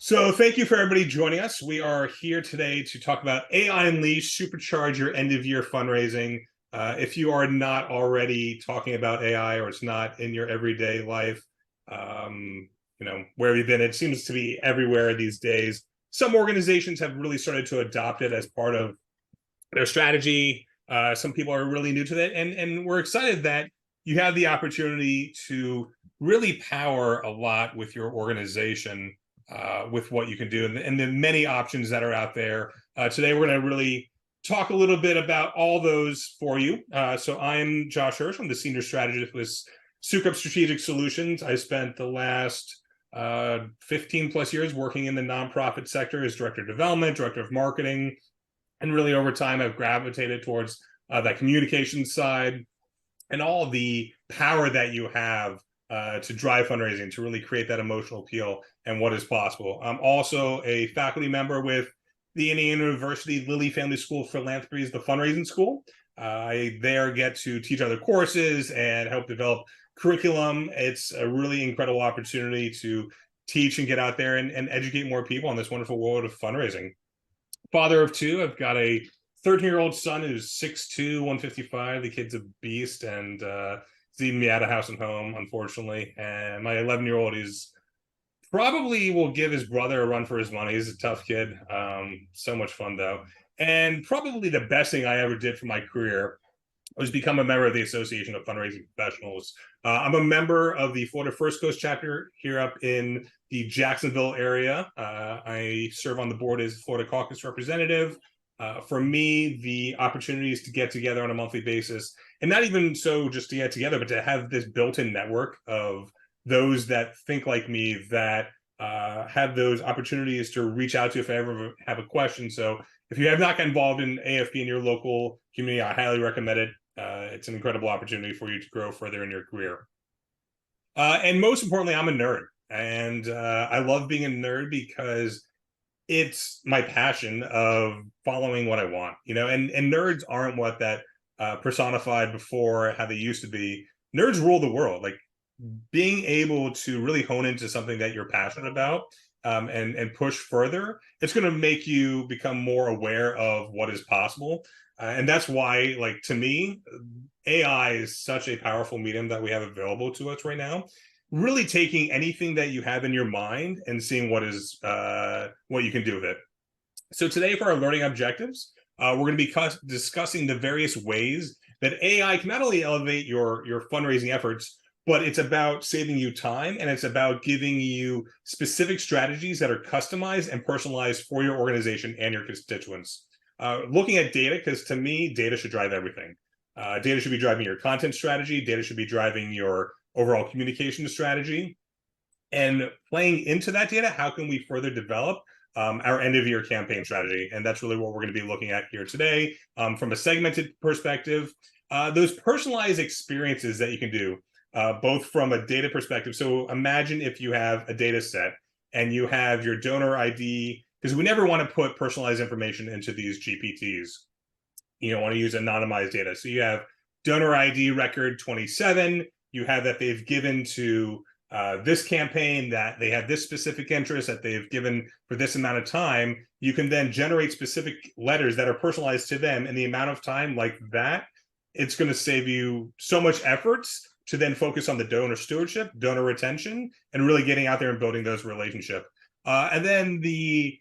So thank you for everybody joining us. We are here today to talk about AI Unleashed, Supercharge Your End-of-Year Fundraising. If you are not already talking about AI or it's not in your everyday life, where have you been? It seems to be everywhere these days. Some organizations have really started to adopt it as part of their strategy. Some people are really new to that, and we're excited that you have the opportunity to really power a lot with your organization with what you can do and the many options that are out there. Today, we're going to really talk a little bit about all those for you. So I'm Josh Hirsch. I'm the senior strategist with Sukup Strategic Solutions. I spent the last 15 plus years working in the nonprofit sector as director of development, director of marketing, and really over time I've gravitated towards that communication side and all the power that you have to drive fundraising, to really create that emotional appeal and what is possible. I'm also a faculty member with the Indiana University Lilly Family School of Philanthropy, the fundraising school. I there get to teach other courses and help develop curriculum. It's a really incredible opportunity to teach and get out there and educate more people on this wonderful world of fundraising. Father of two. I've got a 13-year-old son who's 6'2", 155. The kid's a beast, and he's eating me out of house and home, unfortunately. And my 11-year-old is probably will give his brother a run for his money. He's a tough kid. So much fun, though. And probably the best thing I ever did for my career was become a member of the Association of Fundraising Professionals. I'm a member of the Florida First Coast chapter here up in the Jacksonville area. I serve on the board as Florida Caucus representative. For me, the opportunity is to get together on a monthly basis, and not even so just to get together, but to have this built-in network of those that think like me, that have those opportunities to reach out to if I ever have a question. So if you have not got involved in AFP in your local community, I highly recommend it. It's an incredible opportunity for you to grow further in your career. And most importantly, I'm a nerd. And I love being a nerd because it's my passion of following what I want, and nerds aren't what that personified before how they used to be. Nerds rule the world. Like being able to really hone into something that you're passionate about and push further, it's going to make you become more aware of what is possible. And that's why, like, to me, AI is such a powerful medium that we have available to us right now. Really taking anything that you have in your mind and seeing what you can do with it. So today, for our learning objectives, we're going to be discussing the various ways that AI can not only elevate your fundraising efforts, but it's about saving you time, and it's about giving you specific strategies that are customized and personalized for your organization and your constituents. Looking at data, because to me, data should drive everything. Data should be driving your content strategy. Data should be driving your overall communication strategy. And playing into that data, how can we further develop our end-of-year campaign strategy? And that's really what we're going to be looking at here today from a segmented perspective. Those personalized experiences that you can do, both from a data perspective. So imagine if you have a data set and you have your donor ID, because we never want to put personalized information into these GPTs. You don't want to use anonymized data. So you have donor ID record 27. You have that they've given to this campaign, that they have this specific interest, that they've given for this amount of time. You can then generate specific letters that are personalized to them in the amount of time like that. It's going to save you so much efforts to then focus on the donor stewardship, donor retention, and really getting out there and building those relationships. And then the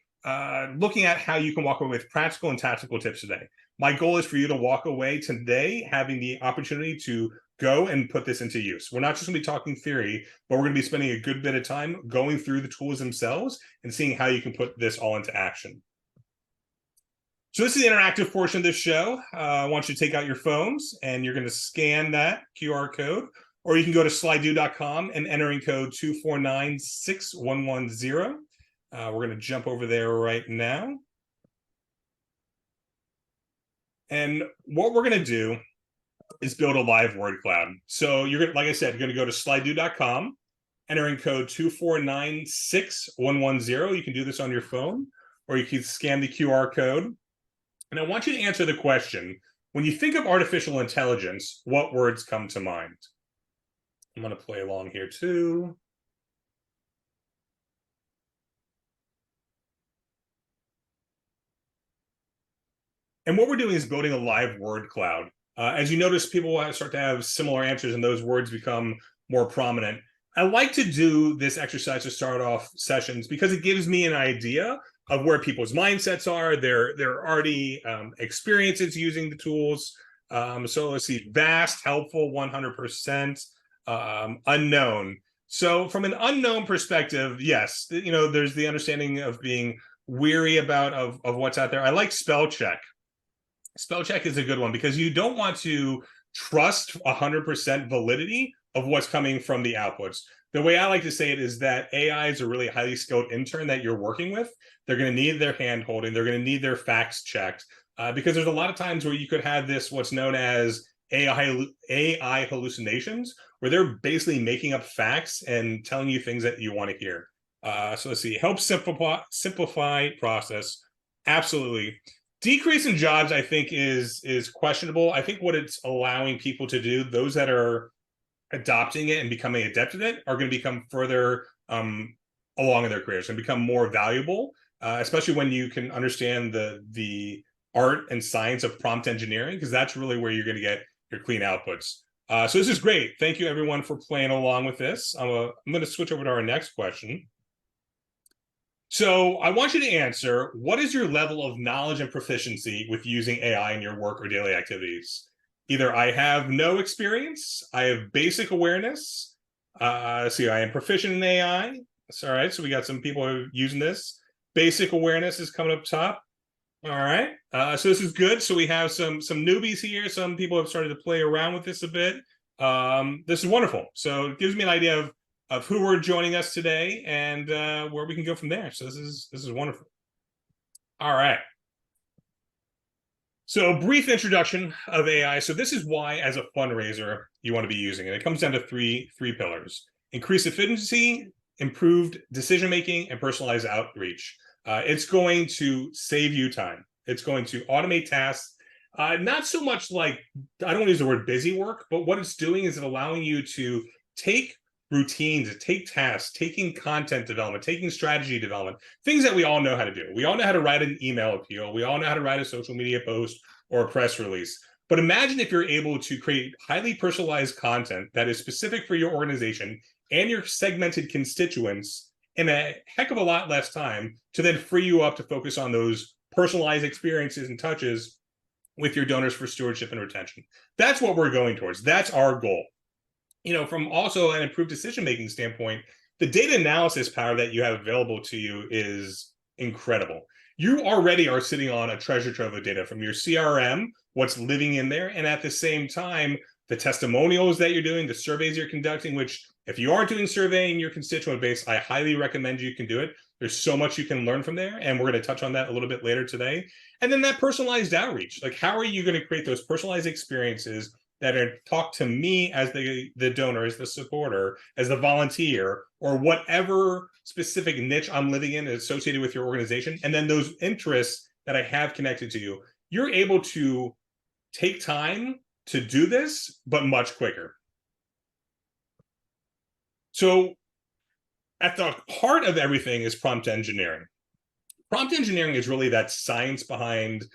looking at how you can walk away with practical and tactical tips today. My goal is for you to walk away today having the opportunity to go and put this into use. We're not just going to be talking theory, but we're going to be spending a good bit of time going through the tools themselves and seeing how you can put this all into action. So this is the interactive portion of this show. I want you to take out your phones and you're going to scan that QR code, or you can go to slido.com and enter in code 2496110. We're going to jump over there right now. And what we're going to do is build a live word cloud. So you're going to, like I said, you're going to go to slido.com, enter in code 2496110. You can do this on your phone, or you can scan the QR code. And I want you to answer the question, when you think of artificial intelligence, what words come to mind? I'm going to play along here too. And what we're doing is building a live word cloud. As you notice, people will start to have similar answers and those words become more prominent. I like to do this exercise to start off sessions because it gives me an idea of where people's mindsets are, their already experiences using the tools. So let's see, vast, helpful, 100%, unknown. So from an unknown perspective, yes, there's the understanding of being weary of what's out there. I like spell check. Spell check is a good one because you don't want to trust 100% validity of what's coming from the outputs. The way I like to say it is that AI is a really highly skilled intern that you're working with. They're going to need their hand holding. They're going to need their facts checked because there's a lot of times where you could have this, what's known as AI hallucinations, where they're basically making up facts and telling you things that you want to hear. So let's see, help simplify process. Absolutely. Decrease in jobs, I think, is questionable. I think what it's allowing people to do, those that are adopting it and becoming adept at it, are going to become further along in their careers and become more valuable, especially when you can understand the art and science of prompt engineering, because that's really where you're going to get your clean outputs. So this is great. Thank you, everyone, for playing along with this. I'm going to switch over to our next question. So I want you to answer, what is your level of knowledge and proficiency with using AI in your work or daily activities? Either I have no experience, I have basic awareness. See, I am proficient in AI. That's all right. So we got some people who are using this. Basic awareness is coming up top. All right. So this is good. So we have some newbies here. Some people have started to play around with this a bit. This is wonderful. So it gives me an idea of who we're joining us today and where we can go from there. So this is wonderful. All right. So a brief introduction of AI. So this is why, as a fundraiser, you want to be using it. It comes down to three pillars: increase efficiency, improved decision-making, and personalized outreach. It's going to save you time. It's going to automate tasks. Not so much like, I don't want to use the word busy work, but what it's doing is allowing you to take routines, take tasks, taking content development, taking strategy development, things that we all know how to do. We all know how to write an email appeal. We all know how to write a social media post or a press release. But imagine if you're able to create highly personalized content that is specific for your organization and your segmented constituents in a heck of a lot less time to then free you up to focus on those personalized experiences and touches with your donors for stewardship and retention. That's what we're going towards. That's our goal. From also an improved decision-making standpoint, the data analysis power that you have available to you is incredible. You already are sitting on a treasure trove of data from your CRM, what's living in there, and at the same time, the testimonials that you're doing, the surveys you're conducting, which if you aren't doing surveying your constituent base, I highly recommend you can do it. There's so much you can learn from there, and we're going to touch on that a little bit later today. And then that personalized outreach, like how are you going to create those personalized experiences that are talk to me as the donor, as the supporter, as the volunteer, or whatever specific niche I'm living in associated with your organization, and then those interests that I have connected to you, you're able to take time to do this, but much quicker. So at the heart of everything is prompt engineering. Prompt engineering is really that science behind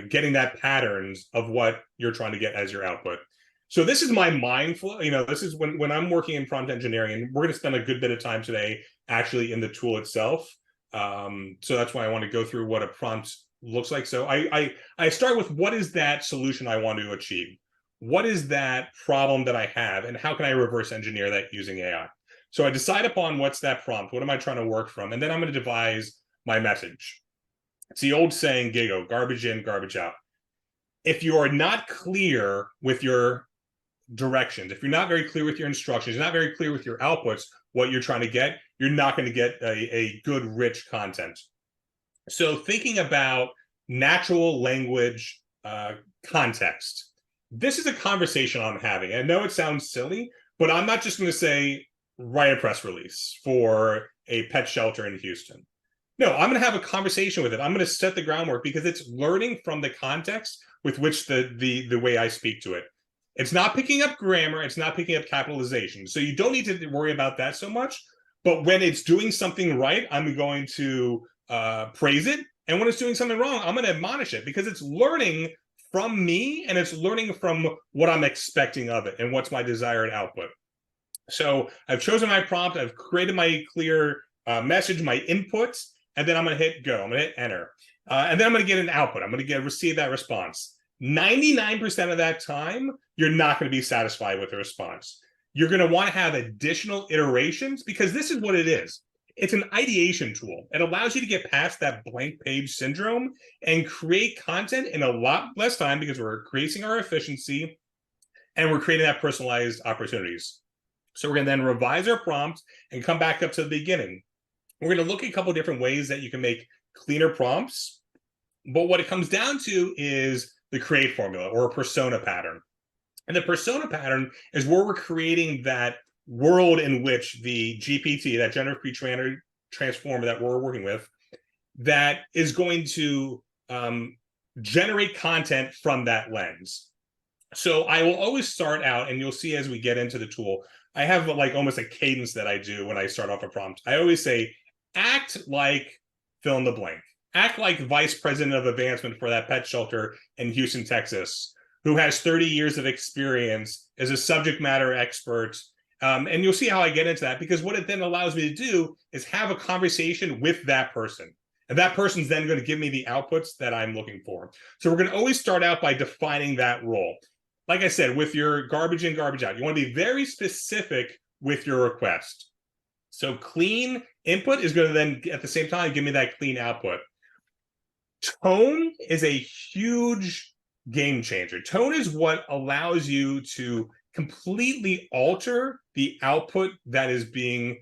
getting that patterns of what you're trying to get as your output. So this is my mind flow. This is when I'm working in prompt engineering, and we're going to spend a good bit of time today actually in the tool itself. So that's why I want to go through what a prompt looks like. So I start with, what is that solution I want to achieve? What is that problem that I have, and how can I reverse engineer that using AI? So I decide upon what's that prompt, what am I trying to work from, and then I'm going to devise my message. It's the old saying, GIGO, garbage in, garbage out. If you are not clear with your directions, if you're not very clear with your instructions, you're not very clear with your outputs, what you're trying to get, you're not going to get a good, rich content. So thinking about natural language context, this is a conversation I'm having. I know it sounds silly, but I'm not just going to say, write a press release for a pet shelter in Houston. No, I'm going to have a conversation with it. I'm going to set the groundwork because it's learning from the context with which the way I speak to it. It's not picking up grammar. It's not picking up capitalization. So you don't need to worry about that so much. But when it's doing something right, I'm going to praise it And when it's doing something wrong, I'm going to admonish it because it's learning from me and it's learning from what I'm expecting of it and what's my desired output. So I've chosen my prompt, I've created my clear message, my inputs, and then I'm going to hit go. I'm going to hit enter. And then I'm going to get an output. I'm going to receive that response. 99% of that time, you're not going to be satisfied with the response. You're going to want to have additional iterations because this is what it is. It's an ideation tool. It allows you to get past that blank page syndrome and create content in a lot less time because we're increasing our efficiency and we're creating that personalized opportunities. So we're going to then revise our prompt and come back up to the beginning. We're going to look at a couple of different ways that you can make cleaner prompts. But what it comes down to is the create formula or a persona pattern. And the persona pattern is where we're creating that world in which the GPT, that generative pre-trained transformer that we're working with, that is going to generate content from that lens. So I will always start out, and you'll see as we get into the tool, I have like almost a cadence that I do when I start off a prompt. I always say, act like fill in the blank. Act like vice president of advancement for that pet shelter in Houston, Texas, who has 30 years of experience, is a subject matter expert. And you'll see how I get into that, because what it then allows me to do is have a conversation with that person. And that person's then going to give me the outputs that I'm looking for. So we're going to always start out by defining that role. Like I said, with your garbage in, garbage out, you want to be very specific with your request. So clean input is going to then, at the same time, give me that clean output. Tone is a huge game changer. Tone is what allows you to completely alter the output that is being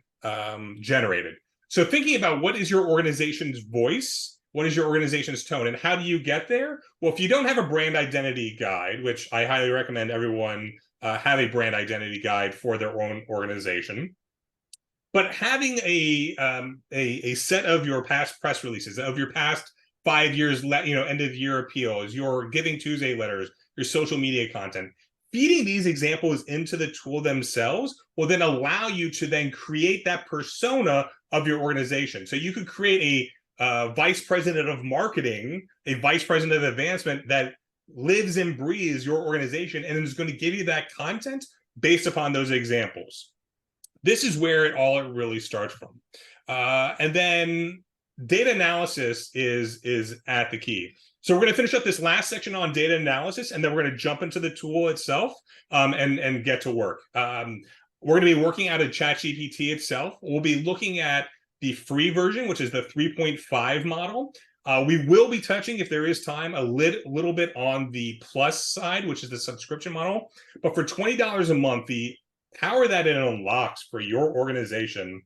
generated. So thinking about what is your organization's voice, what is your organization's tone, and how do you get there? Well, if you don't have a brand identity guide, which I highly recommend everyone have a brand identity guide for their own organization, but having a set of your past press releases, of your past 5 years, end of year appeals, your Giving Tuesday letters, your social media content, feeding these examples into the tool themselves will then allow you to then create that persona of your organization. So you could create a vice president of marketing, a vice president of advancement that lives and breathes your organization and is going to give you that content based upon those examples. This is where it really starts from. And then data analysis is at the key. So we're going to finish up this last section on data analysis, and then we're going to jump into the tool itself and get to work. We're going to be working out of ChatGPT itself. We'll be looking at the free version, which is the 3.5 model. We will be touching, if there is time, a little bit on the plus side, which is the subscription model. But for $20 a month, the power that it unlocks for your organization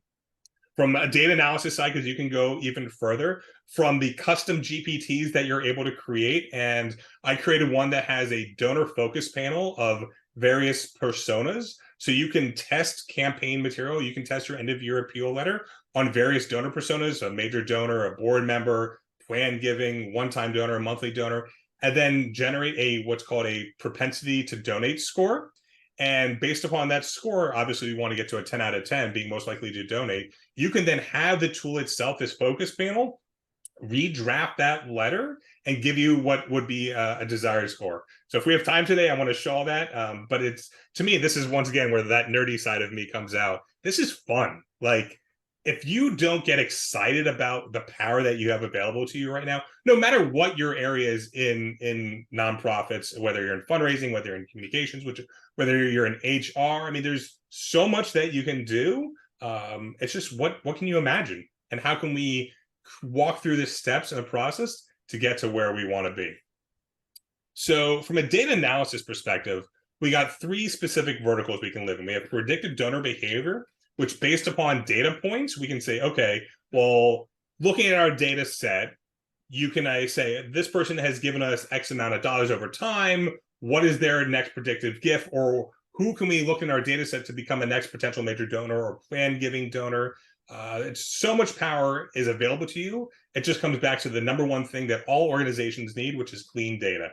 from a data analysis side, because you can go even further, from the custom GPTs that you're able to create. And I created one that has a donor focus panel of various personas. So you can test campaign material. You can test your end of year appeal letter on various donor personas, a major donor, a board member, plan giving, one-time donor, a monthly donor, and then generate what's called a propensity to donate score. And based upon that score, obviously we want to get to a 10 out of 10, being most likely to donate. You can then have the tool itself, this focus panel, redraft that letter and give you what would be a desired score. So if we have time today, I want to show all that. But to me, this is once again where that nerdy side of me comes out. This is fun. Like, if you don't get excited about the power that you have available to you right now, no matter what your area is in nonprofits, whether you're in fundraising, whether you're in communications, whether you're in HR, I mean, there's so much that you can do. It's just what can you imagine? And how can we walk through the steps in a process to get to where we want to be? So from a data analysis perspective, we got 3 specific verticals we can live in. We have predictive donor behavior, which based upon data points, we can say, okay, well, looking at our data set, I say, this person has given us X amount of dollars over time. What is their next predictive gift? Or who can we look in our data set to become a next potential major donor or plan giving donor? It's so much power is available to you. It just comes back to the number one thing that all organizations need, which is clean data.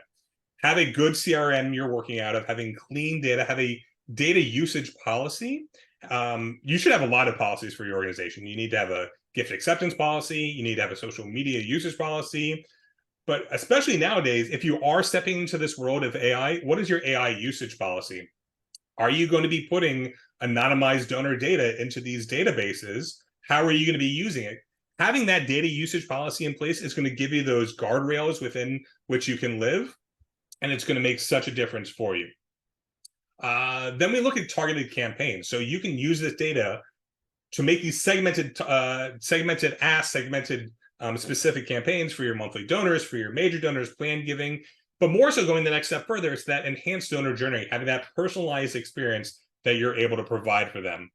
Have a good CRM you're working out of, having clean data, have a data usage policy. You should have a lot of policies for your organization. You need to have a gift acceptance policy. You need to have a social media usage policy. But especially nowadays, if you are stepping into this world of AI, what is your AI usage policy? Are you going to be putting anonymized donor data into these databases? How are you going to be using it? Having that data usage policy in place is going to give you those guardrails within which you can live, and it's going to make such a difference for you. Then we look at targeted campaigns. So you can use this data to make these segmented specific campaigns for your monthly donors, for your major donors, planned giving. But more so, going the next step further, it's that enhanced donor journey, having that personalized experience that you're able to provide for them.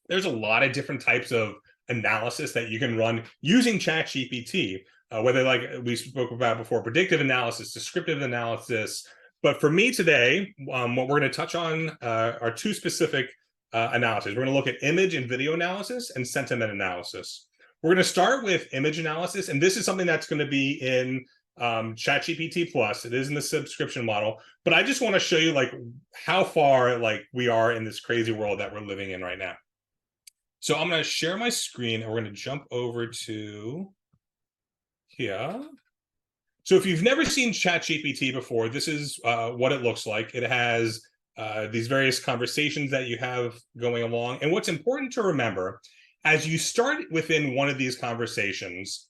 There's a lot of different types of analysis that you can run using ChatGPT, whether, like we spoke about before, predictive analysis, descriptive analysis. But for me today, what we're going to touch on are two specific analyses. We're going to look at image and video analysis and sentiment analysis. We're going to start with image analysis, and this is something that's going to be in ChatGPT Plus. It is in the subscription model, but I just want to show you like how far like we are in this crazy world that we're living in right now. So I'm going to share my screen, and we're going to jump over to here. So if you've never seen ChatGPT before, this is what it looks like. It has these various conversations that you have going along. And what's important to remember, as you start within one of these conversations,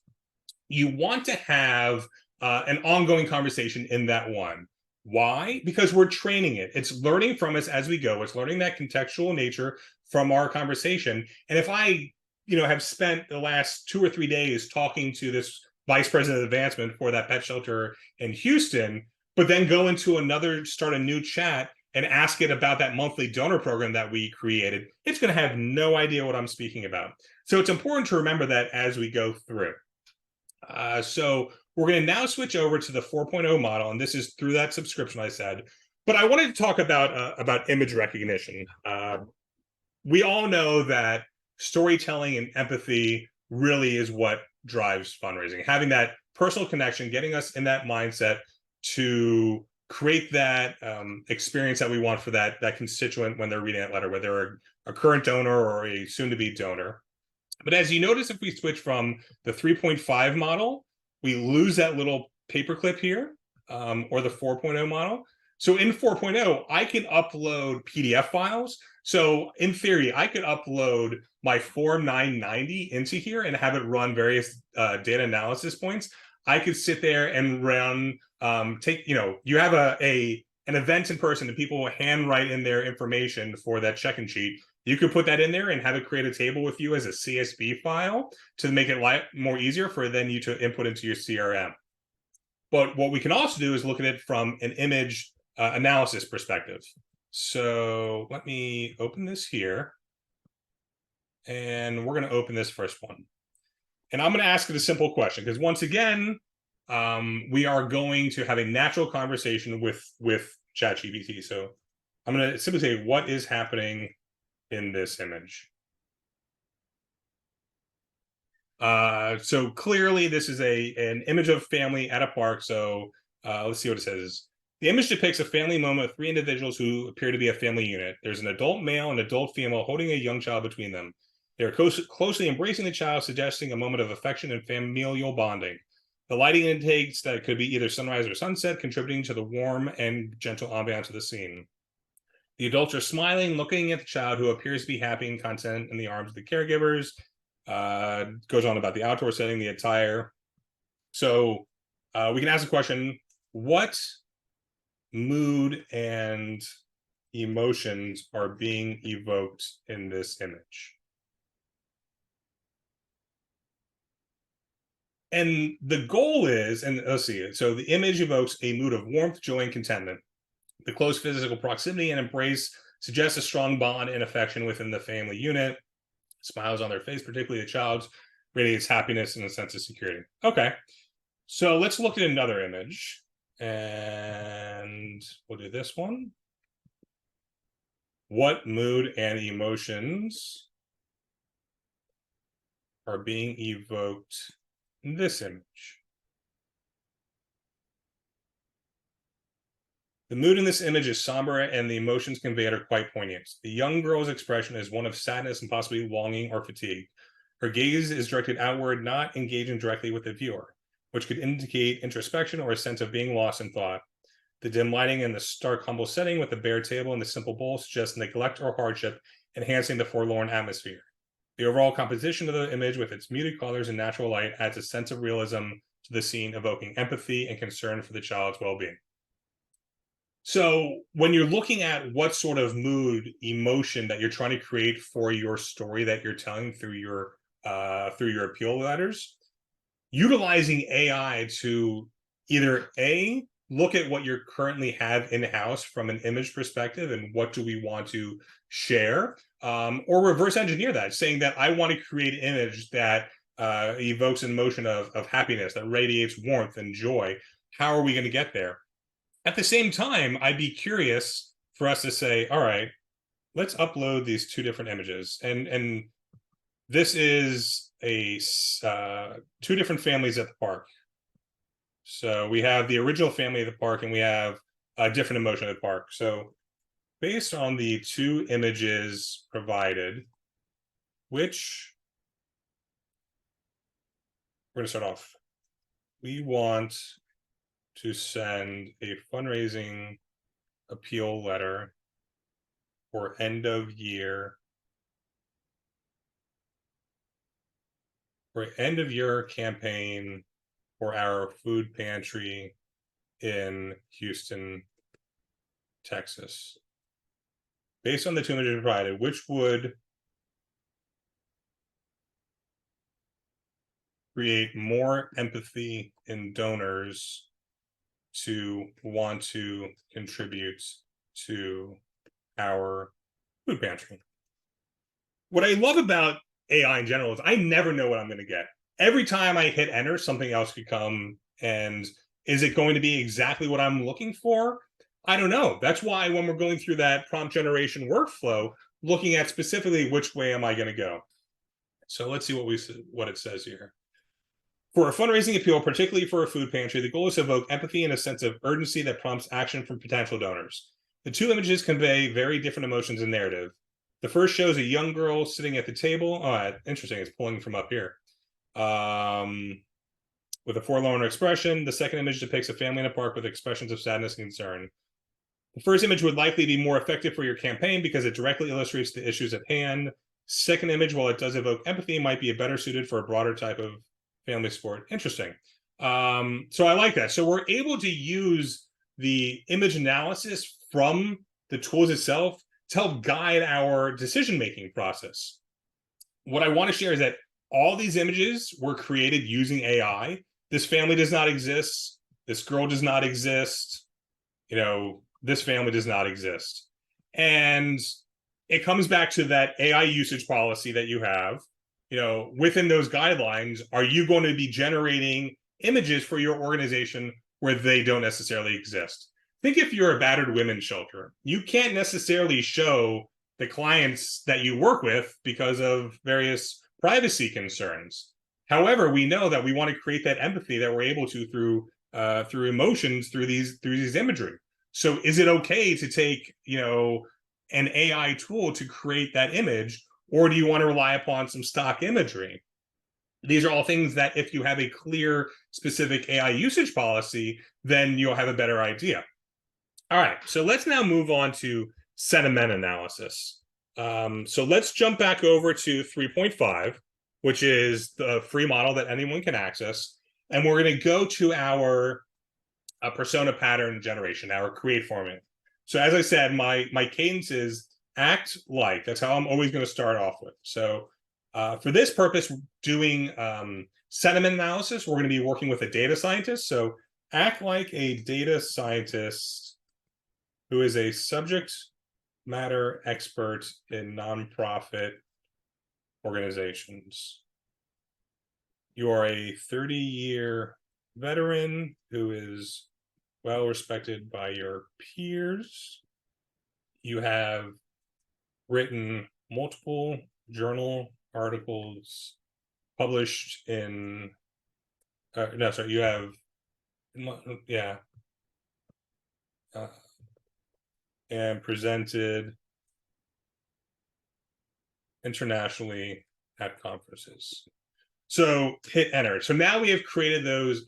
you want to have an ongoing conversation in that one. Why? Because we're training it. It's learning from us as we go. It's learning that contextual nature from our conversation. And if I, have spent the last 2 or 3 days talking to this vice president of advancement for that pet shelter in Houston, but then go into start a new chat and ask it about that monthly donor program that we created, it's going to have no idea what I'm speaking about. So it's important to remember that as we go through. So we're going to now switch over to the 4.0 model, and this is through that subscription I said. But I wanted to talk about image recognition. We all know that storytelling and empathy really is what drives fundraising. Having that personal connection, getting us in that mindset to create that experience that we want for that constituent when they're reading that letter, whether they're a current donor or a soon-to-be donor. But as you notice, if we switch from the 3.5 model, we lose that little paperclip here, or the 4.0 model. So in 4.0, I can upload PDF files. So in theory, I could upload my Form 990 into here and have it run various data analysis points. I could sit there and run, you have an event in person and people will handwrite in their information for that check-in sheet. You could put that in there and have it create a table with you as a CSV file to make it more easier for then you to input into your CRM. But what we can also do is look at it from an image analysis perspective. So let me open this here. And we're going to open this first one. And I'm going to ask it a simple question, because once again, we are going to have a natural conversation with ChatGPT. So I'm going to simply say, what is happening in this image? So clearly this is an image of family at a park. So let's see what it says. The image depicts a family moment with 3 individuals who appear to be a family unit. There's an adult male and adult female holding a young child between them. They're closely embracing the child, suggesting a moment of affection and familial bonding. The lighting indicates that it could be either sunrise or sunset, contributing to the warm and gentle ambiance of the scene. The adults are smiling, looking at the child, who appears to be happy and content in the arms of the caregivers. Goes on about the outdoor setting, the attire. So we can ask the question, what mood and emotions are being evoked in this image? And the goal is, and let's see, so the image evokes a mood of warmth, joy, and contentment. The close physical proximity and embrace suggests a strong bond and affection within the family unit. Smiles on their face, particularly the child's, radiates happiness and a sense of security. Okay, so let's look at another image. And we'll do this one. What mood and emotions are being evoked in this image? The mood in this image is somber, and the emotions conveyed are quite poignant. The young girl's expression is one of sadness and possibly longing or fatigue. Her gaze is directed outward, not engaging directly with the viewer, which could indicate introspection or a sense of being lost in thought. The dim lighting and the stark, humble setting with the bare table and the simple bowl suggest neglect or hardship, enhancing the forlorn atmosphere. The overall composition of the image, with its muted colors and natural light, adds a sense of realism to the scene, evoking empathy and concern for the child's well-being. So when you're looking at what sort of mood, emotion that you're trying to create for your story that you're telling through your appeal letters, utilizing AI to either A, look at what you currently have in-house from an image perspective and what do we want to share, or reverse engineer that, saying that I want to create an image that evokes an emotion of happiness, that radiates warmth and joy. How are we going to get there? At the same time, I'd be curious for us to say, all right, let's upload these two different images. And this is two different families at the park. So we have the original family at the park and we have a different emotion at the park. So based on the two images provided, which we're going to start off. We want to send a fundraising appeal letter for end of year campaign for our food pantry in Houston, Texas. Based on the two images provided, which would create more empathy in donors to want to contribute to our food pantry? What I love about AI in general is I never know what I'm going to get. Every time I hit enter, something else could come. And is it going to be exactly what I'm looking for? I don't know. That's why when we're going through that prompt generation workflow, looking at specifically which way am I going to go. So let's see what it says here. For a fundraising appeal, particularly for a food pantry, the goal is to evoke empathy and a sense of urgency that prompts action from potential donors. The two images convey very different emotions and narrative. The first shows a young girl sitting at the table. Oh, interesting. It's pulling from up here. With a forlorn expression. The second image depicts a family in a park with expressions of sadness and concern. The first image would likely be more effective for your campaign because it directly illustrates the issues at hand. Second image, while it does evoke empathy, might be better suited for a broader type of family sport. Interesting. So I like that. So we're able to use the image analysis from the tools itself to help guide our decision-making process. What I want to share is that all these images were created using AI. This family does not exist. This girl does not exist. This family does not exist. And it comes back to that AI usage policy that you have. Within those guidelines, are you going to be generating images for your organization where they don't necessarily exist? Think if you're a battered women's shelter, you can't necessarily show the clients that you work with because of various privacy concerns. However, we know that we want to create that empathy that we're able to through emotions, through these imagery. So is it okay to take, an AI tool to create that image, or do you want to rely upon some stock imagery? These are all things that if you have a clear, specific AI usage policy, then you'll have a better idea. All right, so let's now move on to sentiment analysis. So let's jump back over to 3.5, which is the free model that anyone can access. And we're going to go to our persona pattern generation, our create format. So as I said, my cadence is act like. That's how I'm always going to start off with. So for this purpose, doing sentiment analysis, we're going to be working with a data scientist. So act like a data scientist who is a subject matter expert in nonprofit organizations. You are a 30-year veteran who is well respected by your peers. You have written multiple journal articles published in you have and presented internationally at conferences. So hit enter. So now we have created those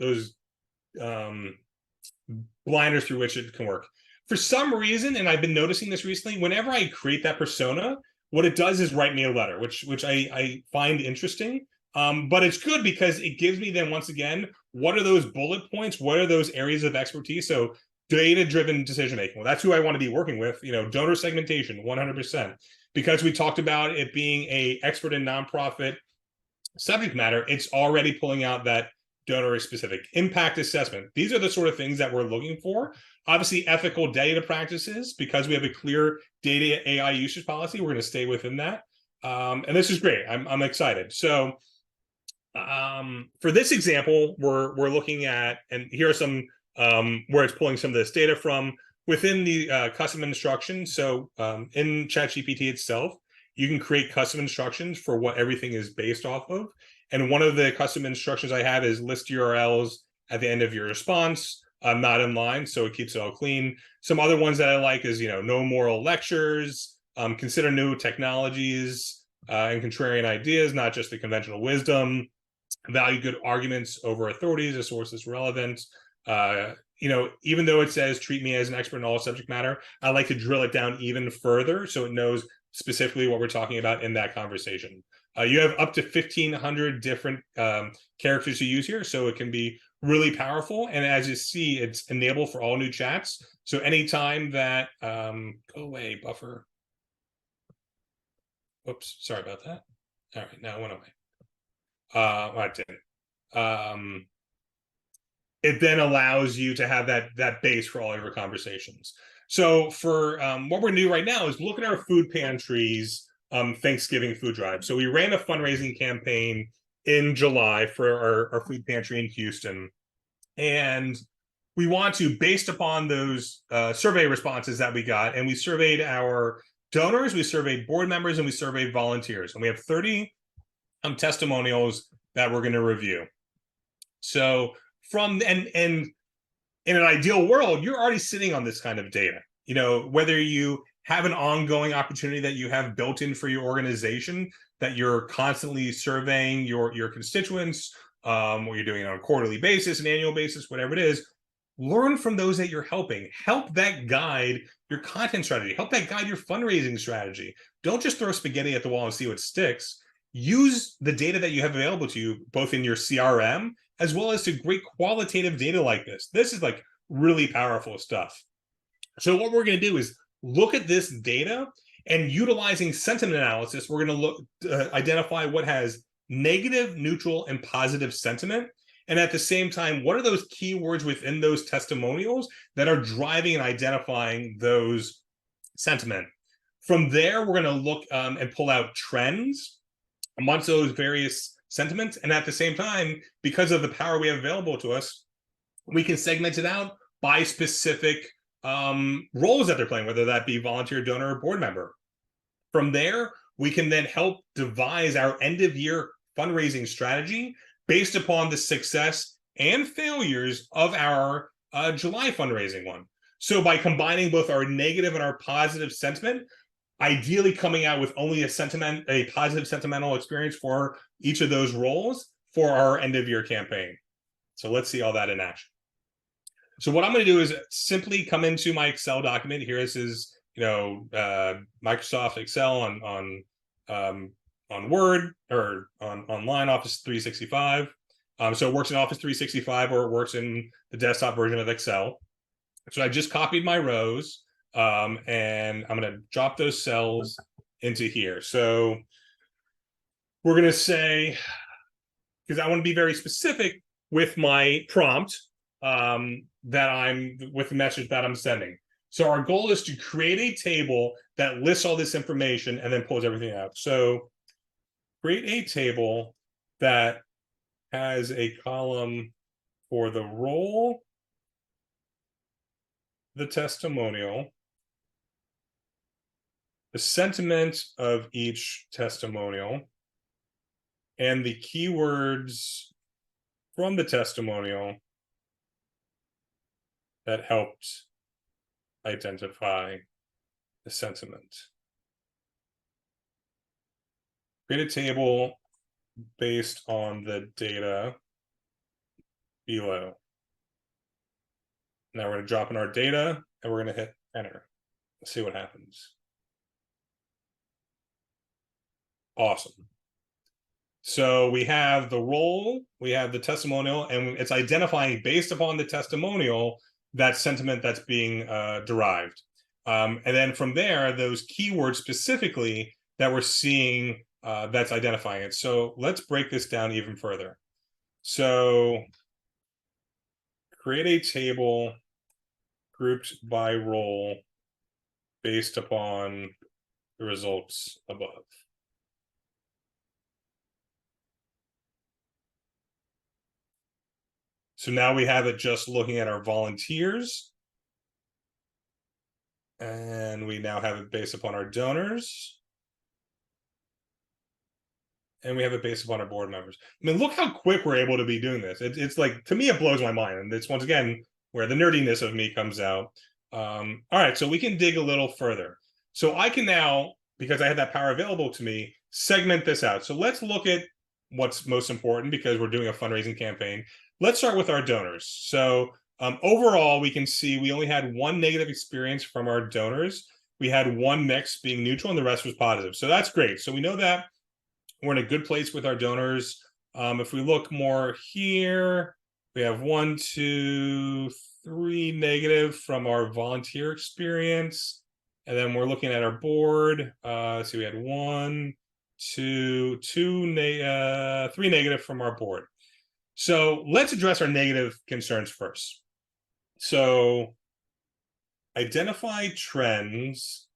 blinders through which it can work. For some reason, and I've been noticing this recently, whenever I create that persona, what it does is write me a letter, which I find interesting. But it's good because it gives me then, once again, what are those bullet points? What are those areas of expertise? So data-driven decision-making. Well, that's who I want to be working with. Donor segmentation, 100%. Because we talked about it being an expert in nonprofit subject matter, it's already pulling out that donor specific impact assessment. These are the sort of things that we're looking for. Obviously, ethical data practices, because we have a clear data AI usage policy, we're going to stay within that. And this is great. I'm excited. So for this example, we're looking at, and here are some where it's pulling some of this data from within the custom instructions. So in ChatGPT itself, you can create custom instructions for what everything is based off of. And one of the custom instructions I have is list URLs at the end of your response, not in line, so it keeps it all clean. Some other ones that I like is, no moral lectures, consider new technologies and contrarian ideas, not just the conventional wisdom, value good arguments over authorities, a source is relevant. Even though it says treat me as an expert in all subject matter, I like to drill it down even further so it knows specifically what we're talking about in that conversation. You have up to 1,500 different characters to use here, so it can be really powerful. And as you see, it's enabled for all new chats. So anytime that, go away, buffer. Oops, sorry about that. All right, now it went away. I didn't. It then allows you to have that base for all of your conversations. So for what we're going to do right now is look at our food pantries Thanksgiving food drive. So we ran a fundraising campaign in July for our food pantry in Houston. And we want to, based upon those survey responses that we got, and we surveyed our donors, we surveyed board members, and we surveyed volunteers. And we have 30 testimonials that we're going to review. So and in an ideal world, you're already sitting on this kind of data. Whether you have an ongoing opportunity that you have built in for your organization, that you're constantly surveying your constituents, or you're doing it on a quarterly basis, an annual basis, whatever it is, learn from those that you're helping. Help that guide your content strategy. Help that guide your fundraising strategy. Don't just throw spaghetti at the wall and see what sticks. Use the data that you have available to you, both in your CRM, as well as to great qualitative data like this. This is like really powerful stuff. So what we're going to do is look at this data, and utilizing sentiment analysis, we're going to look identify what has negative, neutral, and positive sentiment. And at the same time, what are those keywords within those testimonials that are driving and identifying those sentiment? From there, we're going to look and pull out trends amongst those various sentiments. And at the same time, because of the power we have available to us, we can segment it out by specific roles that they're playing, whether that be volunteer, donor, or board member. From there, we can then help devise our end-of-year fundraising strategy based upon the success and failures of our July fundraising one. So by combining both our negative and our positive sentiment, ideally coming out with only a positive sentimental experience for each of those roles for our end-of-year campaign. So let's see all that in action. So what I'm going to do is simply come into my Excel document. Here this is, Microsoft Excel on Word or online Office 365. So it works in Office 365 or it works in the desktop version of Excel. So I just copied my rows, and I'm going to drop those cells into here. So we're going to say, because I want to be very specific with my prompt, with the message that I'm sending. So our goal is to create a table that lists all this information and then pulls everything out. So create a table that has a column for the role, the testimonial, the sentiment of each testimonial, and the keywords from the testimonial that helped identify the sentiment. Create a table based on the data below. Now we're going to drop in our data and we're going to hit enter. Let's see what happens. Awesome. So we have the role, we have the testimonial, and it's identifying based upon the testimonial that sentiment that's being derived. And then from there, those keywords specifically that we're seeing that's identifying it. So let's break this down even further. So create a table grouped by role based upon the results above. So now we have it just looking at our volunteers. And we now have it based upon our donors. And we have it based upon our board members. I mean, look how quick we're able to be doing this. It's like, to me, it blows my mind. And it's once again where the nerdiness of me comes out. All right, so we can dig a little further. So I can now, because I have that power available to me, segment this out. So let's look at what's most important because we're doing a fundraising campaign. Let's start with our donors. So overall, we can see we only had one negative experience from our donors. We had one mix being neutral and the rest was positive. So that's great. So we know that we're in a good place with our donors. If we look more here, we have 1, 2, 3 negative from our volunteer experience. And then we're looking at our board. So we had 1, 2, 3 negative from our board. So let's address our negative concerns first. So identify trends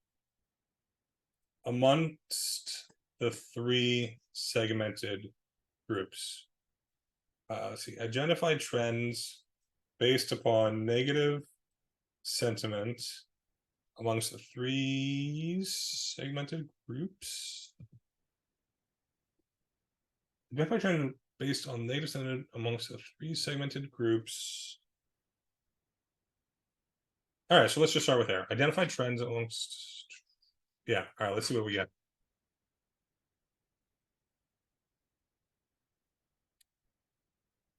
amongst the 3 segmented groups. Let's see, identify trends based upon negative sentiment amongst the 3 segmented groups. Identify trend based on negative sentiment amongst the 3 segmented groups. All right, so let's just start with there. Identify trends amongst, yeah, all right, let's see what we get.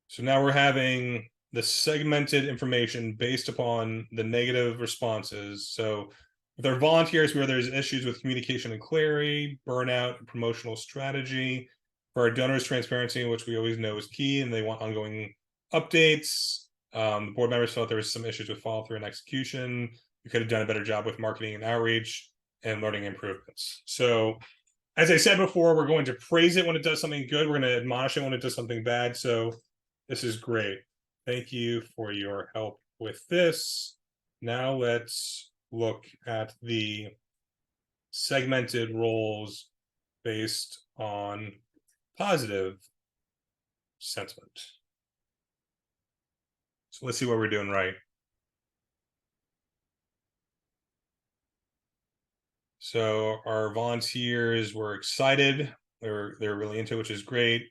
So now we're having the segmented information based upon the negative responses. So with our volunteers, where there's issues with communication and clarity, burnout, and promotional strategy. For our donors, transparency, which we always know is key, and they want ongoing updates. The board members felt there was some issues with follow-through and execution. We could have done a better job with marketing and outreach and learning improvements. So as I said before, we're going to praise it when it does something good. We're going to admonish it when it does something bad. So this is great. Thank you for your help with this. Now let's look at the segmented roles based on positive sentiment. So let's see what we're doing right. So our volunteers were excited. They're really into it, which is great.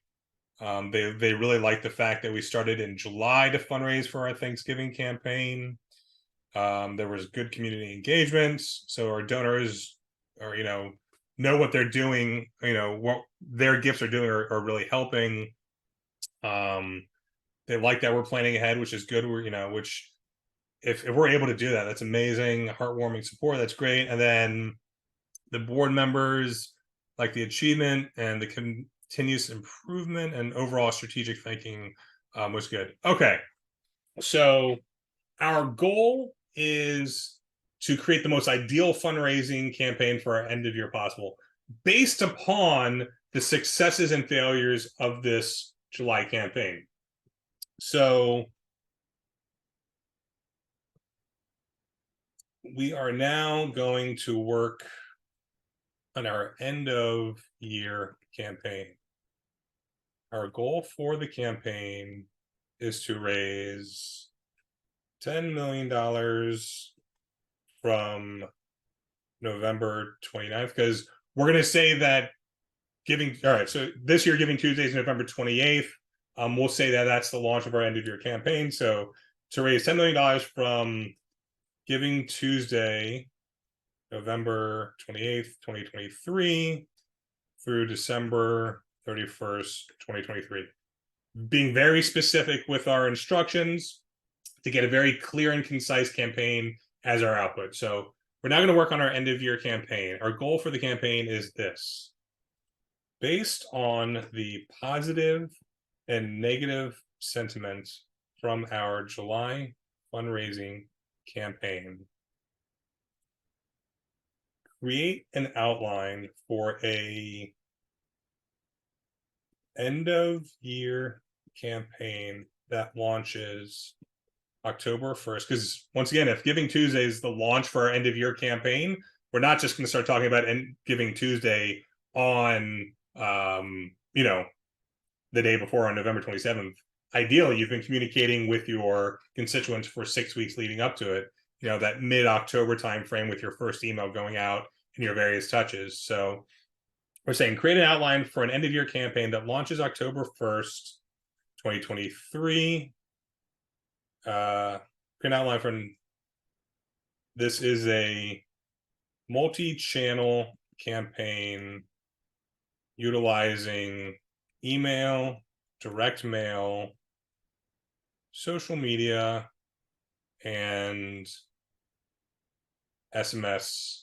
They really like the fact that we started in July to fundraise for our Thanksgiving campaign. There was good community engagement, so our donors are, know what they're doing, what their gifts are doing are really helping. They like that we're planning ahead, which is good. Which if we're able to do that, that's amazing. Heartwarming support, that's great. And then the board members like the achievement and the continuous improvement and overall strategic thinking was good. Okay, so our goal is to create the most ideal fundraising campaign for our end of year possible based upon the successes and failures of this July campaign. So we are now going to work on our end of year campaign. Our goal for the campaign is to raise $10 million from November 29th, because we're going to say that all right, so this year Giving Tuesday is November 28th. We'll say that that's the launch of our end of year campaign. So to raise $10 million from Giving Tuesday, November 28th, 2023 through December 31st, 2023. Being very specific with our instructions to get a very clear and concise campaign as our output. So we're now going to work on our end of year campaign. Our goal for the campaign is this. Based on the positive and negative sentiment from our July fundraising campaign, create an outline for a end of year campaign that launches October 1st. Because once again, if Giving Tuesday is the launch for our end of year campaign, we're not just going to start talking about Giving Tuesday on the day before, on November 27th. Ideally, you've been communicating with your constituents for 6 weeks leading up to it, that mid-October timeframe, with your first email going out and your various touches. So we're saying create an outline for an end of year campaign that launches October 1st, 2023. Create an outline for this is a multi-channel campaign utilizing email, direct mail, social media, and SMS.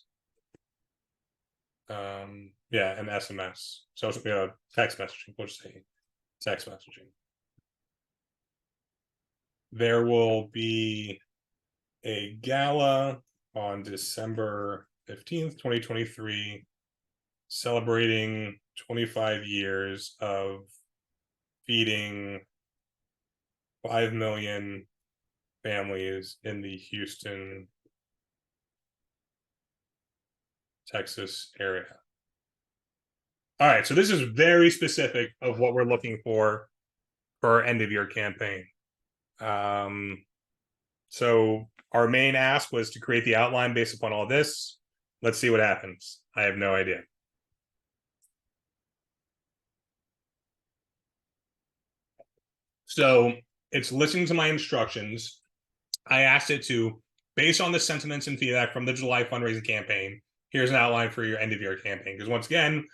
And SMS. Social media, text messaging. We'll just say text messaging. There will be a gala on December 15th, 2023, celebrating 25 years of feeding 5 million families in the Houston, Texas area. All right, so this is very specific of what we're looking for our end of year campaign. So our main ask was to create the outline based upon all this. Let's see what happens. I have no idea. So it's listening to my instructions. I asked it to, based on the sentiments and feedback from the July fundraising campaign, here's an outline for your end of year campaign. Because once again,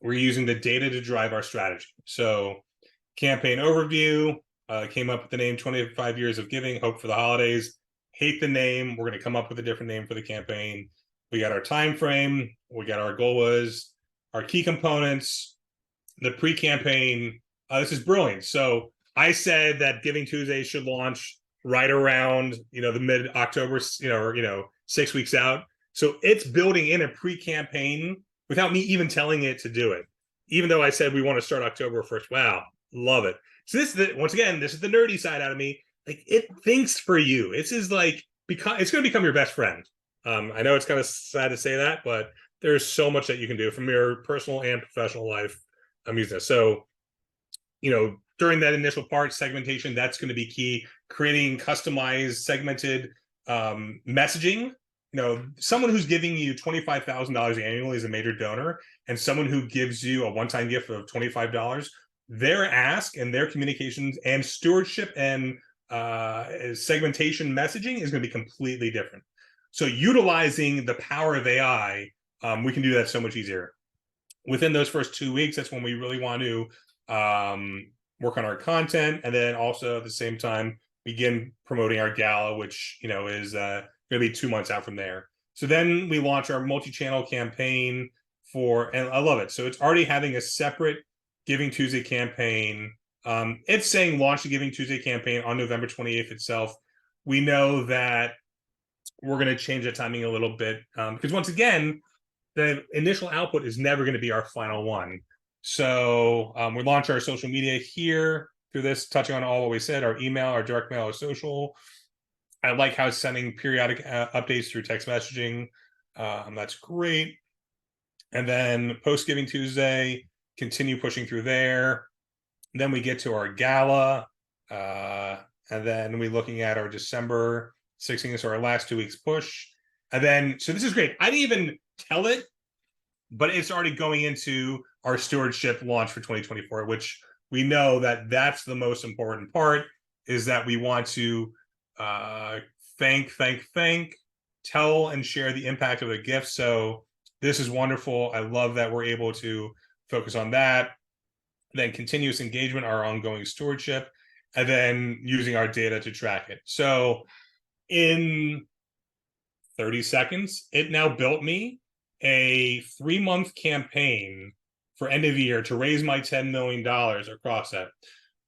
we're using the data to drive our strategy. So campaign overview, came up with the name 25 Years of Giving, Hope for the Holidays. Hate the name. We're going to come up with a different name for the campaign. We got our time frame. We got our goal was, our key components, the pre-campaign. This is brilliant. So I said that Giving Tuesday should launch right around, the mid-October, or 6 weeks out. So it's building in a pre-campaign without me even telling it to do it. Even though I said we want to start October 1st. Wow, love it. So this is once again, this is the nerdy side out of me. Like, it thinks for you. This is like, it's going to become your best friend. I know it's kind of sad to say that, but there's so much that you can do from your personal and professional life. I'm using this. So, during that initial part, segmentation, that's going to be key. Creating customized, segmented messaging. Someone who's giving you $25,000 annually is a major donor, and someone who gives you a one-time gift of $25, their ask and their communications and stewardship and segmentation messaging is going to be completely different. So utilizing the power of AI, we can do that so much easier. Within those first 2 weeks, that's when we really want to work on our content, and then also at the same time begin promoting our gala, which is going to be 2 months out from there. So then we launch our multi-channel campaign and I love it. So it's already having a separate Giving Tuesday campaign. It's saying launch the Giving Tuesday campaign on November 28th itself. We know that we're going to change the timing a little bit because once again, the initial output is never going to be our final one. So we launch our social media here through this, touching on all what we said, our email, our direct mail, our social. I like how it's sending periodic updates through text messaging. That's great. And then post Giving Tuesday, continue pushing through there. Then we get to our gala. And then we're looking at our December 16th, so our last 2 weeks push. And then, so this is great. I didn't even tell it, but it's already going into our stewardship launch for 2024, which we know that that's the most important part, is that we want to thank, tell and share the impact of the gift. So this is wonderful. I love that we're able to focus on that. then continuous engagement, our ongoing stewardship, and then using our data to track it. So in 30 seconds, it now built me a 3-month campaign for end of year to raise my $10 million across that.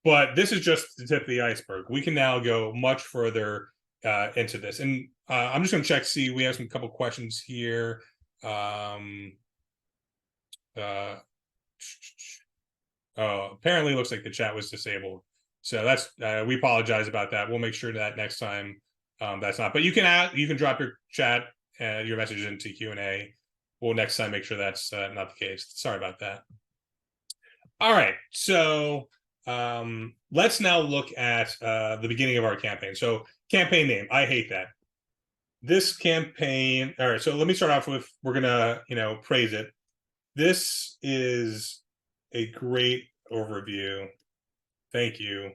But this is just the tip of the iceberg. We can now go much further into this. And I'm just going to check, see, we have some couple questions here. Apparently looks like the chat was disabled. So that's, we apologize about that. We'll make sure that next time that's not, but you can drop your chat, your message into Q&A. We'll next time make sure that's not the case. Sorry about that. All right, so let's now look at the beginning of our campaign. So campaign name, I hate that. This campaign, all right, so let me start off with, we're gonna, praise it. This is a great overview. Thank you.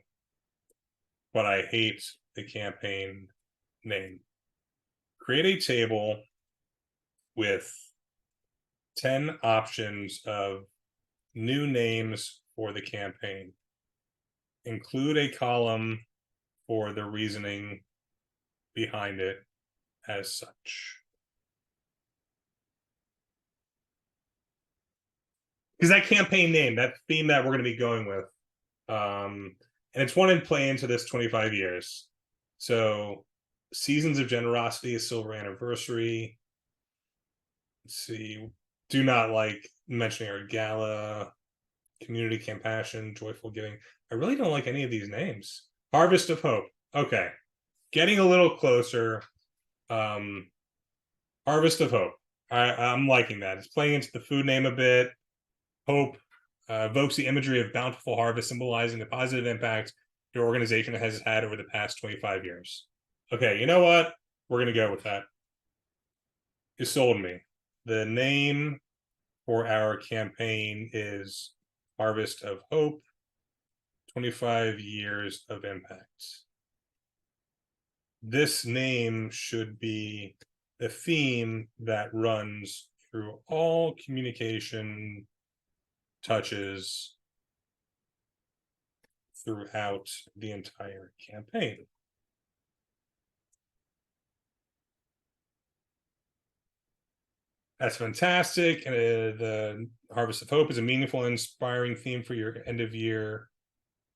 But I hate the campaign name. Create a table with 10 options of new names for the campaign. Include a column for the reasoning behind it as such. Because that campaign name, that theme that we're going to be going with, and it's one in play into this 25 years. So Seasons of Generosity, a silver anniversary. Let's see. Do not like mentioning our gala, community compassion, joyful giving. I really don't like any of these names. Harvest of Hope. Okay. Getting a little closer. Harvest of Hope. I'm liking that. It's playing into the food name a bit. Hope evokes the imagery of bountiful harvest, symbolizing the positive impact your organization has had over the past 25 years. Okay, you know what? We're going to go with that. You sold me. The name for our campaign is Harvest of Hope, 25 years of impact. This name should be the theme that runs through all communication touches throughout the entire campaign. That's fantastic. The Harvest of Hope is a meaningful and inspiring theme for your end of year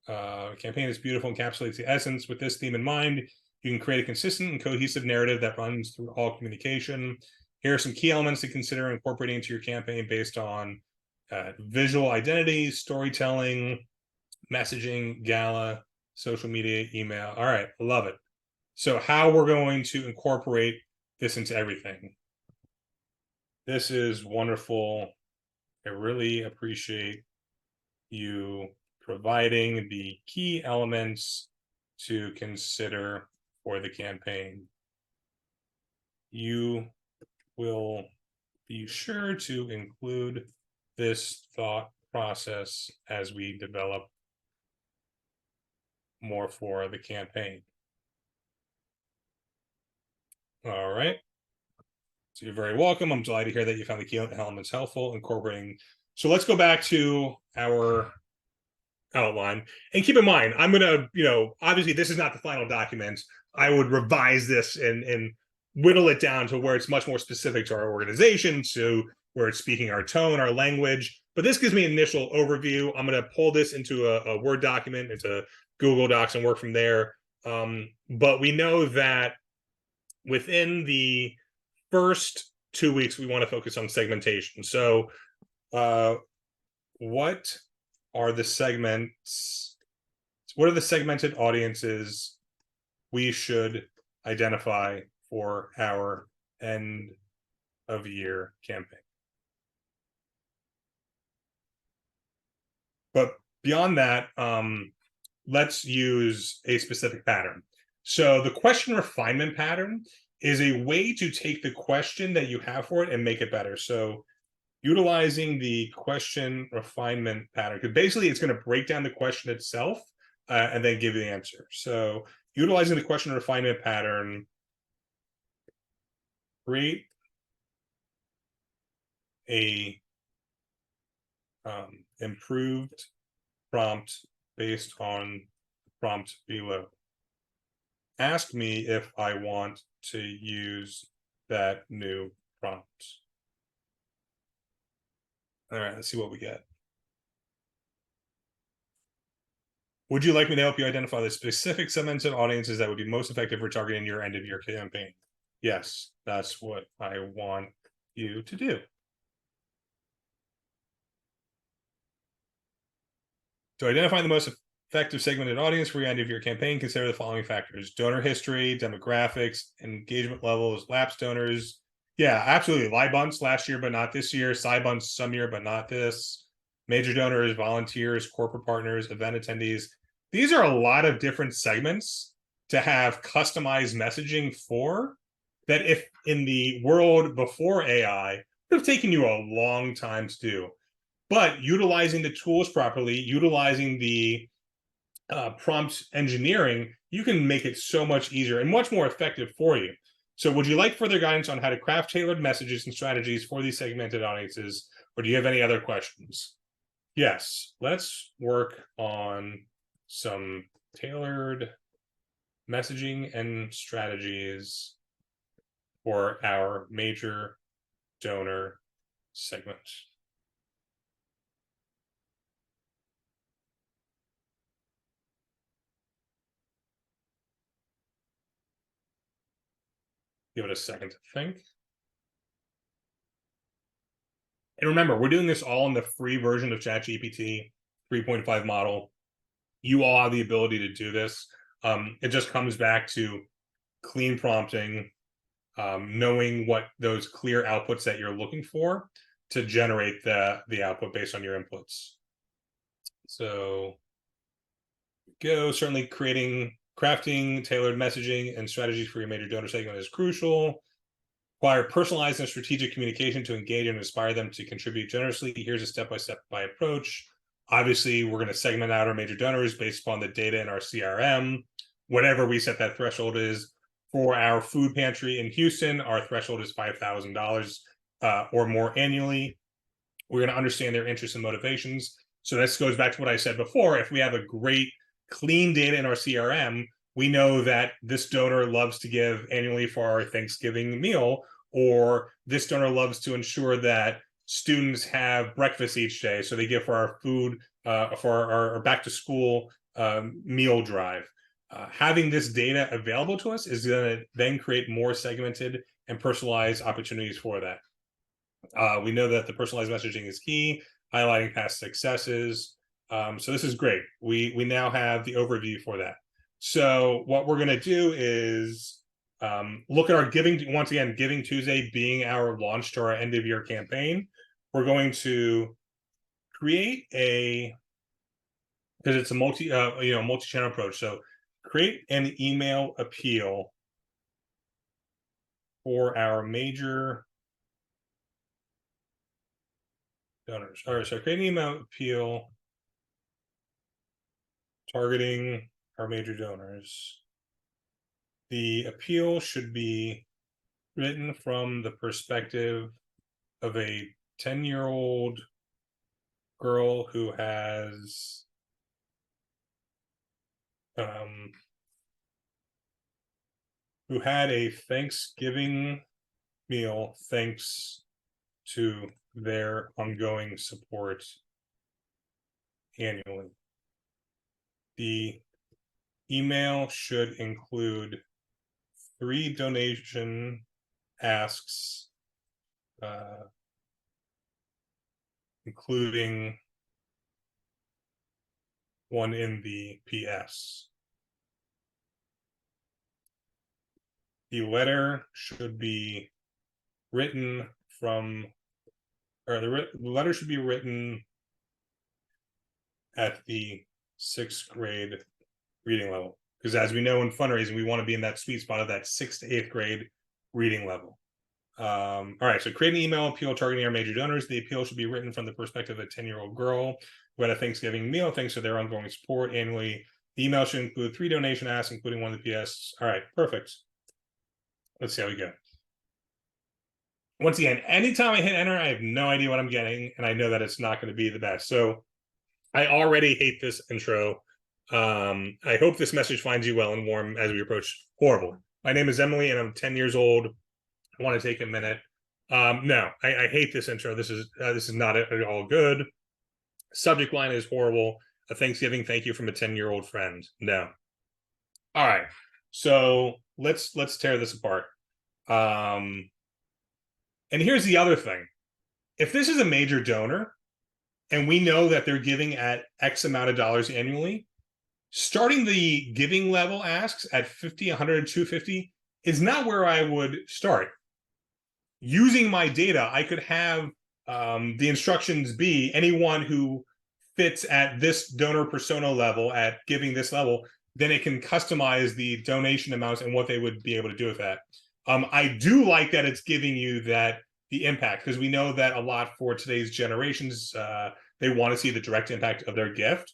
campaign. Is beautiful, encapsulates the essence. With this theme in mind, you can create a consistent and cohesive narrative that runs through all communication. Here are some key elements to consider incorporating into your campaign based on visual identity, storytelling, messaging, gala, social media, email. All right, love it. So how we're going to incorporate this into everything. This is wonderful. I really appreciate you providing the key elements to consider for the campaign. You will be sure to include this thought process as we develop more for the campaign. All right. So you're very welcome. I'm delighted to hear that you found the key elements helpful, incorporating. So let's go back to our outline. And keep in mind, I'm going to, obviously this is not the final document. I would revise this and whittle it down to where it's much more specific to our organization, to where it's speaking our tone, our language. But this gives me an initial overview. I'm going to pull this into a Word document, into Google Docs, and work from there. But we know that within the first 2 weeks, we want to focus on segmentation. So what are the segments? What are the segmented audiences we should identify for our end of year campaign? But beyond that, let's use a specific pattern. So the question refinement pattern is a way to take the question that you have for it and make it better. So utilizing the question refinement pattern, because basically it's going to break down the question itself and then give you the answer. So utilizing the question refinement pattern, create a improved prompt based on the prompt below. Ask me if I want to use that new prompt. All right, let's see what we get. Would you like me to help you identify the specific segments and audiences that would be most effective for targeting your end-of-year campaign? Yes, that's what I want you to do. To identify the most effective segmented audience for your end-of-year campaign, consider the following factors: donor history, demographics, engagement levels, lapsed donors. Yeah, absolutely. Live bunts last year, but not this year. Side bunts some year, but not this. Major donors, volunteers, corporate partners, event attendees. These are a lot of different segments to have customized messaging for, that if in the world before AI, it would have taken you a long time to do. But utilizing the tools properly, utilizing the prompt engineering, you can make it so much easier and much more effective for you. So would you like further guidance on how to craft tailored messages and strategies for these segmented audiences, or do you have any other questions? Yes, let's work on some tailored messaging and strategies for our major donor segment. Give it a second to think. And remember, we're doing this all in the free version of ChatGPT 3.5 model. You all have the ability to do this. It just comes back to clean prompting, knowing what those clear outputs that you're looking for to generate the output based on your inputs. So go, certainly crafting tailored messaging and strategies for your major donor segment is crucial. Require personalized and strategic communication to engage and inspire them to contribute generously. Here's a step-by-step approach. Obviously, we're going to segment out our major donors based upon the data in our CRM. Whatever we set that threshold is. For our food pantry in Houston, our threshold is $5,000 or more annually. We're going to understand their interests and motivations. So this goes back to what I said before. If we have a great, clean data in our CRM, we know that this donor loves to give annually for our Thanksgiving meal, or this donor loves to ensure that students have breakfast each day, so they give for our food, for our back to school meal drive. Having this data available to us is going to then create more segmented and personalized opportunities for that. We know that the personalized messaging is key, highlighting past successes. So this is great. We now have the overview for that. So what we're going to do is look at our giving, once again, Giving Tuesday being our launch to our end of year campaign. We're going to create a, because it's a multi-channel approach. So create an email appeal for our major donors. All right, so create an email appeal targeting our major donors. The appeal should be written from the perspective of a 10-year-old girl who has who had a Thanksgiving meal thanks to their ongoing support annually. The email should include 3 donation asks, including one in the PS. The letter should be written from, or the letter should be written at the 6th grade reading level, because as we know in fundraising, we want to be in that sweet spot of that 6th to 8th grade reading level. All right, so create an email appeal targeting our major donors. The appeal should be written from the perspective of a 10-year-old girl who had a Thanksgiving meal thanks to their ongoing support annually. The email should include 3 donation asks, including one of the PS. All right, perfect. Let's see how we go. Once again, anytime I hit enter, I have no idea what I'm getting, and I know that it's not going to be the best. So I already hate this intro. I hope this message finds you well and warm as we approach horrible. My name is Emily and I'm 10 years old. I want to take a minute. No, I hate this intro. This is not at all good. Subject line is horrible. A Thanksgiving thank you from a 10-year-old friend. No. All right. So let's tear this apart. And here's the other thing. If this is a major donor and we know that they're giving at X amount of dollars annually, starting the giving level asks at 50, 100, 250 is not where I would start. Using my data, I could have the instructions be anyone who fits at this donor persona level at giving this level, then it can customize the donation amounts and what they would be able to do with that. I do like that it's giving you that the impact, because we know that a lot for today's generations, they want to see the direct impact of their gift.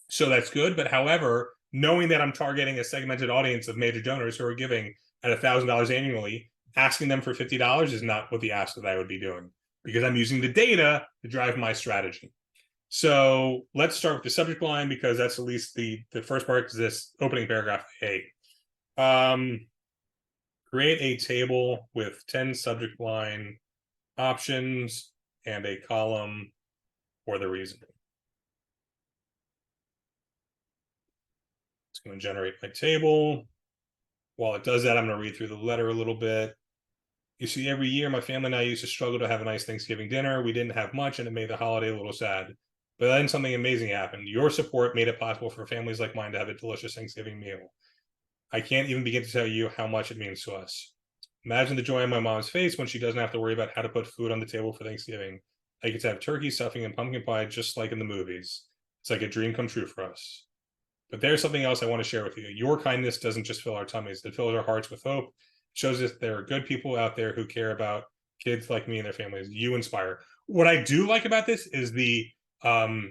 So that's good. But however, knowing that I'm targeting a segmented audience of major donors who are giving at $1,000 annually, asking them for $50 is not what the ask that I would be doing, because I'm using the data to drive my strategy. So let's start with the subject line, because that's at least the first part is this opening paragraph. Hey, create a table with 10 subject line options and a column for the reason. It's going to generate my table. While it does that, I'm going to read through the letter a little bit. You see, every year my family and I used to struggle to have a nice Thanksgiving dinner. We didn't have much, and it made the holiday a little sad. But then something amazing happened. Your support made it possible for families like mine to have a delicious Thanksgiving meal. I can't even begin to tell you how much it means to us. Imagine the joy on my mom's face when she doesn't have to worry about how to put food on the table for Thanksgiving. I get to have turkey, stuffing, and pumpkin pie just like in the movies. It's like a dream come true for us. But there's something else I want to share with you. Your kindness doesn't just fill our tummies, it fills our hearts with hope. It shows us there are good people out there who care about kids like me and their families. You inspire. What I do like about this is the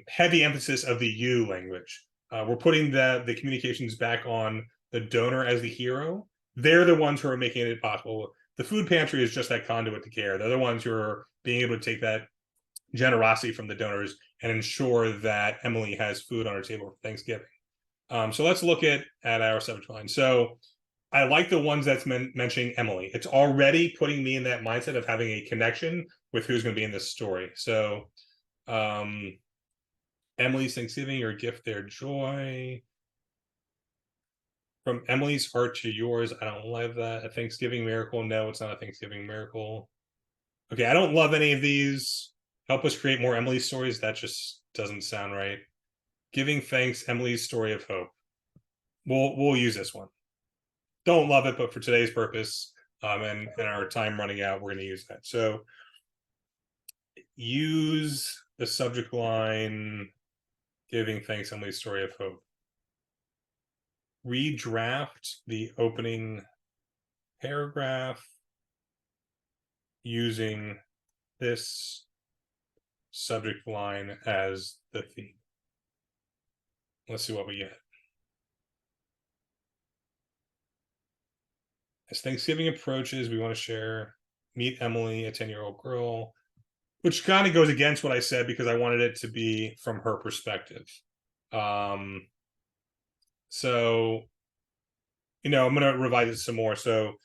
heavy emphasis of the you language. We're putting the communications back on the donor as the hero. They're the ones who are making it possible. The food pantry is just that conduit to care. They're the ones who are being able to take that generosity from the donors and ensure that Emily has food on her table for Thanksgiving. So let's look at our subject line. So I like the ones that's mentioning Emily. It's already putting me in that mindset of having a connection with who's going to be in this story. So Emily's Thanksgiving, your gift, their joy. From Emily's heart to yours. I don't love that. A Thanksgiving miracle. No, it's not a Thanksgiving miracle. Okay, I don't love any of these. Help us create more Emily stories. That just doesn't sound right. Giving thanks, Emily's story of hope. We'll use this one. Don't love it, but for today's purpose, and our time running out, we're going to use that. So use the subject line, giving thanks, Emily's story of hope. Redraft the opening paragraph using this subject line as the theme. Let's see what we get. As Thanksgiving approaches, we want to share Meet Emily, a 10-year-old girl, which kind of goes against what I said because I wanted it to be from her perspective. So, I'm going to revise it some more. So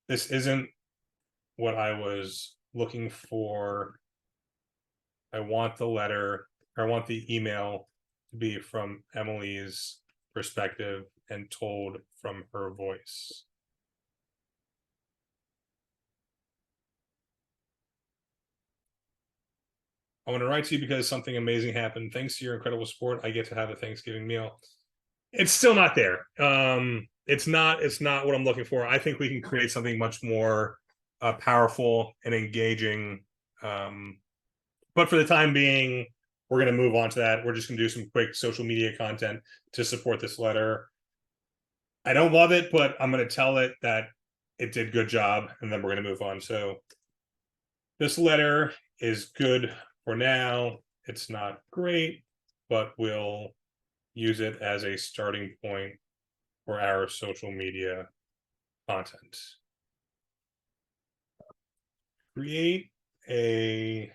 this isn't what I was looking for. I want the letter, or I want the email to be from Emily's perspective and told from her voice. I want to write to you because something amazing happened. Thanks to your incredible support, I get to have a Thanksgiving meal. It's still not there. It's not what I'm looking for. I think we can create something much more powerful and engaging. But for the time being, we're going to move on to that. We're just going to do some quick social media content to support this letter. I don't love it, but I'm going to tell it that it did a good job, and then we're going to move on. So this letter is good for now. It's not great, but we'll use it as a starting point for our social media content. Create a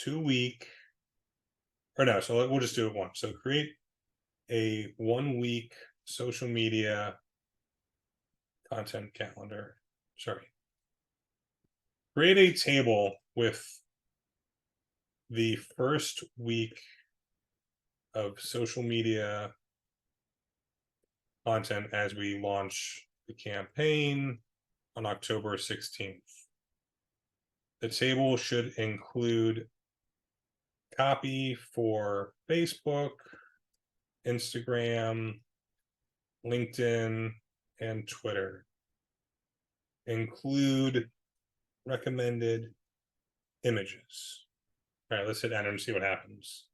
2-week or no, so we'll just do it once. So create a 1 week social media content calendar. Sorry. Create a table with the first week of social media content as we launch the campaign on October 16th. The table should include copy for Facebook, Instagram, LinkedIn, and Twitter. Include recommended images. All right, let's hit enter and see what happens.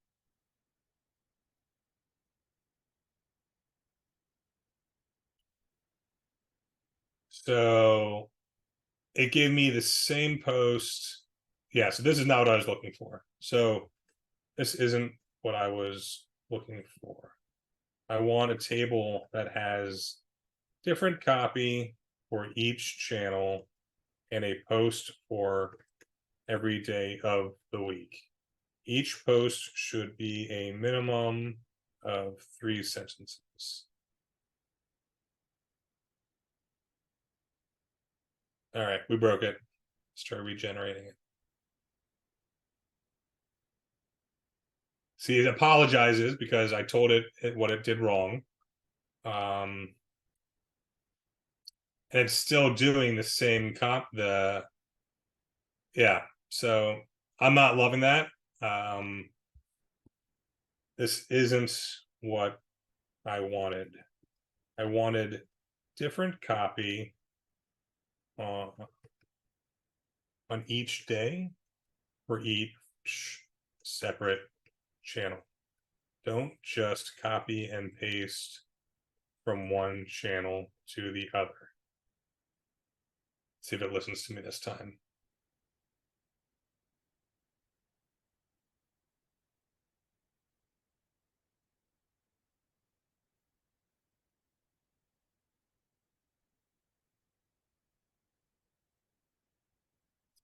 So it gave me the same post. Yeah, so this is not what I was looking for. So this isn't what I was looking for. I want a table that has different copy for each channel and a post for every day of the week. Each post should be a minimum of 3 sentences. All right, we broke it. Let's try regenerating it. See, it apologizes because I told it what it did wrong. And it's still doing the same yeah, so I'm not loving that. This isn't what I wanted. I wanted different copy on each day for each separate channel. Don't just copy and paste from one channel to the other. See if it listens to me this time.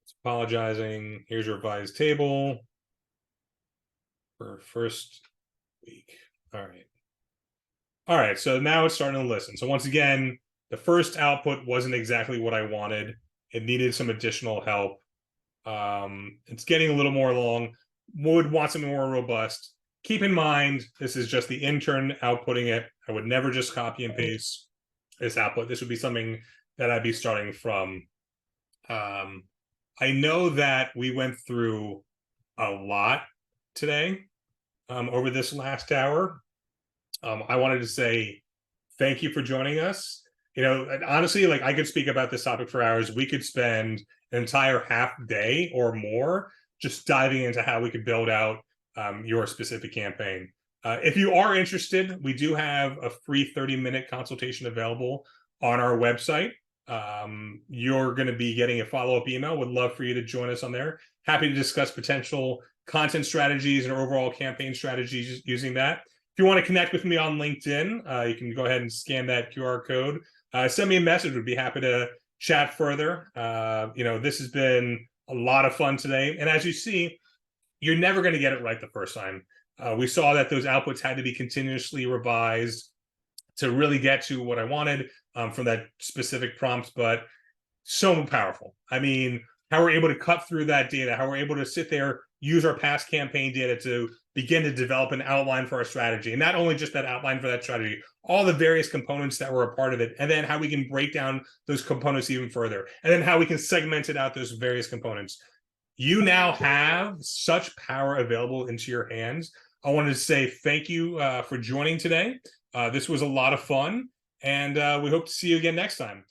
It's apologizing. Here's your revised table for first week. All right. All right, so now it's starting to listen. So once again, the first output wasn't exactly what I wanted. It needed some additional help. It's getting a little more long. Would want something more robust. Keep in mind, this is just the intern outputting it. I would never just copy and paste this output. This would be something that I'd be starting from. I know that we went through a lot today over this last hour. I wanted to say thank you for joining us. You know, honestly, like I could speak about this topic for hours. We could spend an entire half day or more just diving into how we could build out your specific campaign. If you are interested, we do have a free 30-minute consultation available on our website. You're going to be getting a follow-up email. Would love for you to join us on there. Happy to discuss potential content strategies and overall campaign strategies using that. If you want to connect with me on LinkedIn, you can go ahead and scan that QR code. Send me a message. We'd be happy to chat further. You know, this has been a lot of fun today. And as you see, you're never going to get it right the first time. We saw that those outputs had to be continuously revised to really get to what I wanted from that specific prompt, but so powerful. I mean, how we're able to cut through that data, how we're able to sit there, use our past campaign data to begin to develop an outline for our strategy. And not only just that outline for that strategy, all the various components that were a part of it, and then how we can break down those components even further, and then how we can segment it out, those various components. You now have such power available into your hands. I wanted to say thank you for joining today. This was a lot of fun, and we hope to see you again next time.